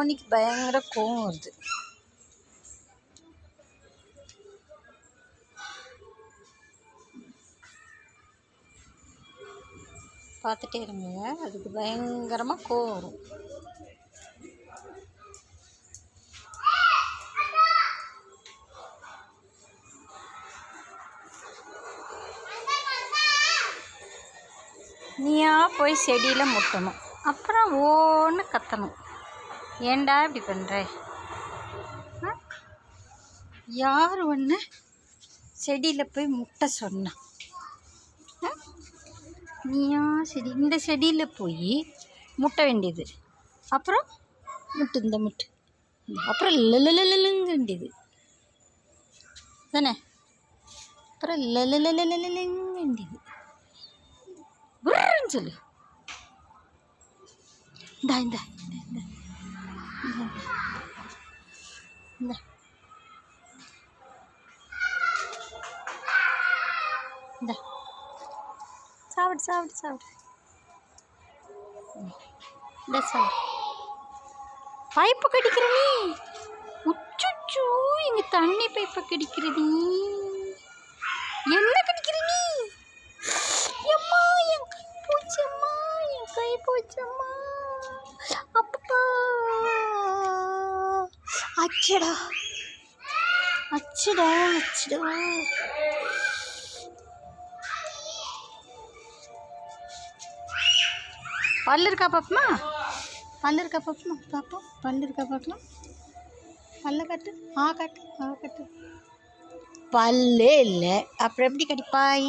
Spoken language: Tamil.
சோனிக்கு பயங்கர கோவம் வருது. பார்த்துட்டே இருங்க, அதுக்கு பயங்கரமாக கோவம் வரும். நீயா போய் செடியில் முட்டணும், அப்புறம் ஓன்னு கத்தணும். ஏண்டா இப்படி பண்ணுற? யார் ஒன்று செடியில் போய் முட்டை சொன்னா? நீயா இந்த செடியில் போய் முட்டை வேண்டியது, அப்புறம் இந்த முட்டு, அப்புறம் லலுங்க வேண்டியது தானே, அப்புறம் லலுங்க வேண்டியது சொல்லு. இந்த சாப்பிடு சாப்பிடு சாப்பிடு. இந்த சாப்பிடு. பைப்பு கடிக்கிற நீ, உச்சுச்சு இங்க தண்ணி பைப்பை கடிக்கிற நீ. என்ன கடிக்கிற நீ? அம்மா என் கை போச்சம்மா, என் கை போச்சம்மா. அப்பா அச்சடா அச்சடா அச்சடா. பல்லு இருக்கா பாப்பமா? பல்லு இருக்கா பாப்பமா? பாப்போம், பல்லு இருக்கா பார்க்கலாம். பல்ல கட்டு. காட்டு. கட்டு. பல்லே இல்லை, அப்புறம் எப்படி கடிப்பாய்?